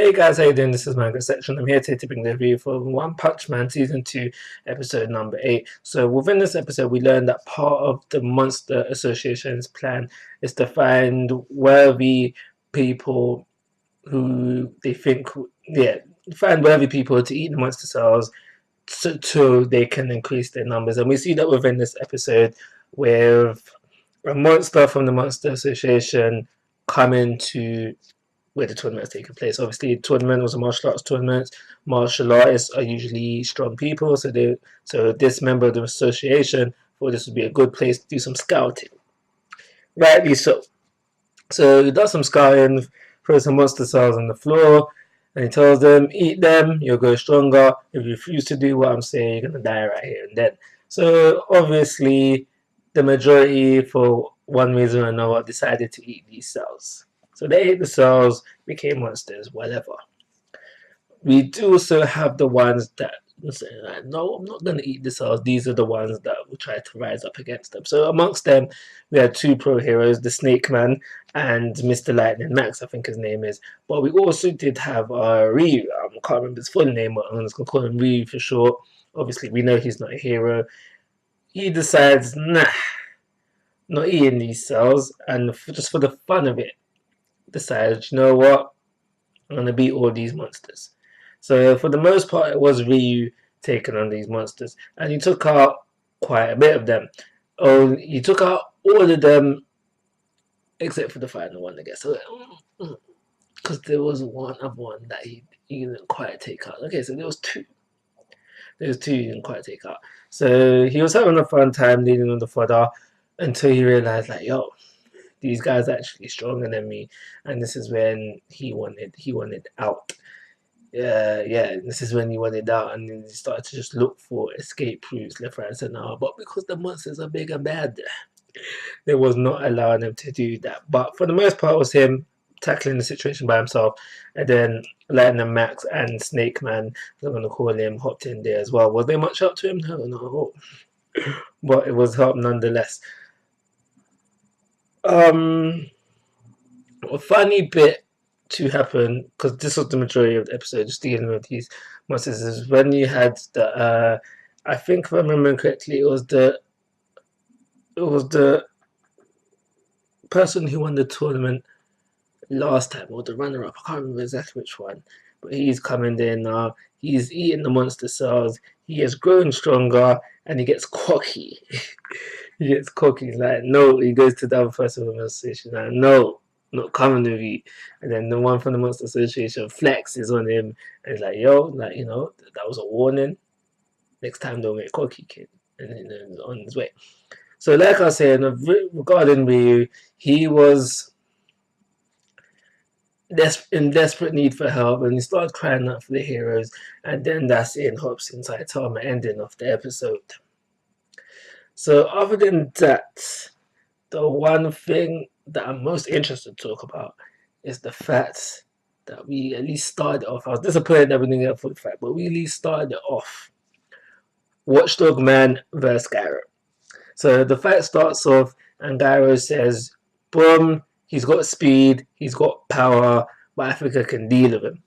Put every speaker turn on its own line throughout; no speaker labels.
Hey guys, how you doing? This is Manga Section. I'm here today to bring the review for One Punch Man Season 2, Episode number 8. So within this episode, we learned that part of the Monster Association's plan is to find worthy people who they think, find worthy people to eat the monster cells so they can increase their numbers. And we see that within this episode with a monster from the Monster Association coming to where the tournament is taking place. Obviously, the tournament was a martial arts tournament. Martial artists are usually strong people, so this member of the association thought this would be a good place to do some scouting. Rightly so. So he does some scouting, throws some monster cells on the floor, and he tells them, "Eat them, you'll go stronger. If you refuse to do what I'm saying, you're gonna die right here and then." So obviously, the majority, for one reason or another, decided to eat these cells. So they ate the cells, became monsters, whatever. We do also have the ones that say, like, no, I'm not going to eat the cells. These are the ones that will try to rise up against them. So amongst them, we had two pro heroes, the Snake Man and Mr. Lightning Max, I think his name is. But we also did have Ryu. I can't remember his full name, but I'm just going to call him Ryu for short. Obviously, we know he's not a hero. He decides, nah, not eating these cells, and just for the fun of it, decides, you know what, I'm going to beat all these monsters. So for the most part, it was Ryu taking on these monsters, and he took out quite a bit of them. Oh, he took out all of them except for the final one, I guess. So, because there was one other one that he didn't quite take out. Okay, so there was two. There was two he didn't quite take out. So he was having a fun time leading on the fodder until he realized, like, yo, these guys are actually stronger than me, and this is when he wanted out. Yeah, this is when he wanted out, and then he started to just look for escape routes left, right, and center. But because the monsters are big and bad, they was not allowing him to do that. But for the most part, it was him tackling the situation by himself, and then Lightning Max and Snake Man, I'm gonna call him, hopped in there as well. Was there much help to him? No, not at all. But it was help nonetheless. A funny bit to happen, because this was the majority of the episode, just dealing with these monsters, is when you had the I think if I remember correctly, it was the person who won the tournament last time, or the runner up. I can't remember exactly which one, but he's coming there now. He's eating the monster cells. He has grown stronger, and he gets cocky. He gets cocky. He's like, no. He goes to the other person from the association. Like, no, not coming with you. And then the one from the Monster Association flexes on him, and he's like, yo, like, that was a warning. Next time, don't get cocky, kid. And then he's on his way. So, like I was saying, regarding Ryu, he was in desperate need for help, and he started crying out for the heroes, and then that's in Hops Inside Tama ending of the episode. So other than that, the one thing that I'm most interested to talk about is the fact that we at least started off. I was disappointed that we didn't get a full fight, but we at least started off Watchdog Man versus Gyro. So the fight starts off, and Gyro says, boom, he's got speed, he's got power, but Africa can deal with him.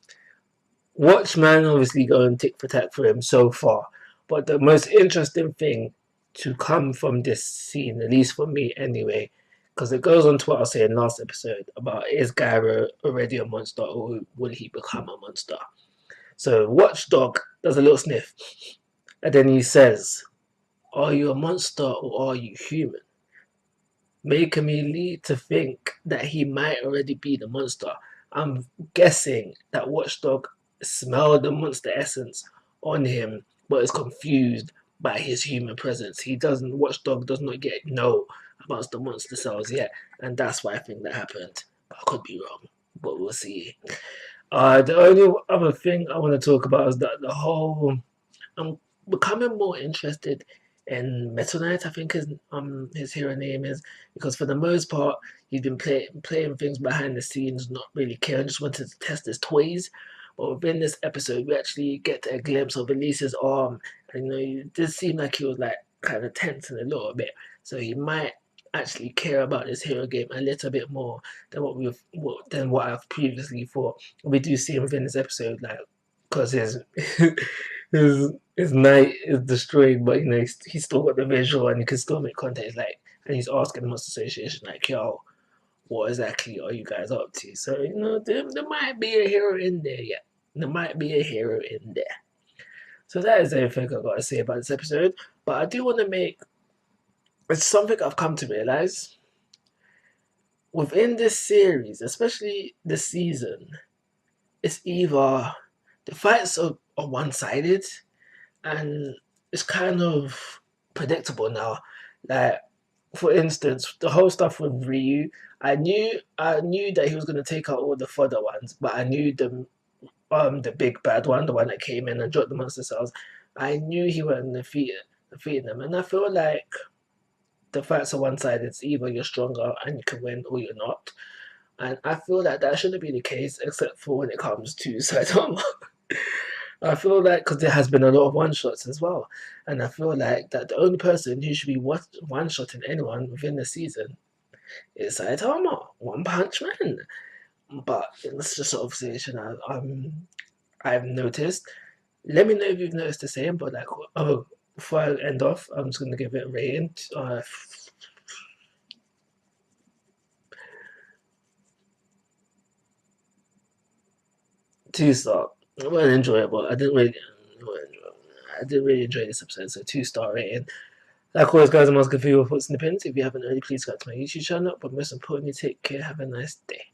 Watchman obviously going tick for tack for him so far, but the most interesting thing to come from this scene, at least for me anyway, because it goes on to what I was saying last episode about, is Gyro already a monster, or will he become a monster? So Watchdog does a little sniff, and then he says, are you a monster or are you human? Making me lead to think that he might already be the monster. I'm guessing that Watchdog smelled the monster essence on him, but is confused by his human presence. Watchdog does not yet know about the monster cells yet, and that's why I think that happened. But I could be wrong, but we'll see. The only other thing I want to talk about is that I'm becoming more interested in Metal Knight, I think his hero name is, because for the most part he's been playing things behind the scenes, not really caring, just wanted to test his toys. But within this episode, we actually get a glimpse of Elise's arm, and it did seem like he was like kind of tensing a little bit. So he might actually care about this hero game a little bit more than what I've previously thought. We do see him within this episode, like, because his night is destroyed, but he's still got the visual and he can still make contact. Like, and he's asking the Monster Association, like, yo, what exactly are you guys up to? So there might be a hero in there, yeah. There might be a hero in there. So that is everything I got to say about this episode. But I do want to make it's something I've come to realize within this series, especially this season. It's either the fights are one sided and it's kind of predictable now. Like, for instance, the whole stuff with Ryu, I knew that he was gonna take out all the fodder ones, but I knew the big bad one, the one that came in and dropped the monster cells. I knew he wasn't defeating them, and I feel like the fights are one sided. It's either you're stronger and you can win, or you're not. And I feel like that shouldn't be the case, except for when it comes to Saitama. I feel like because there has been a lot of one shots as well, and I feel like that the only person who should be one shotting anyone within the season is Saitama, One Punch Man. But it's just an observation I've noticed. Let me know if you've noticed the same. But like, before I end off, I'm just gonna give it a rating. 2 star. It wasn't enjoyable. I didn't really enjoy this episode. So 2 star rating. Like always, guys, I'm asking for your thoughts and opinions. If you haven't already, please go to my YouTube channel. But most importantly, take care. Have a nice day.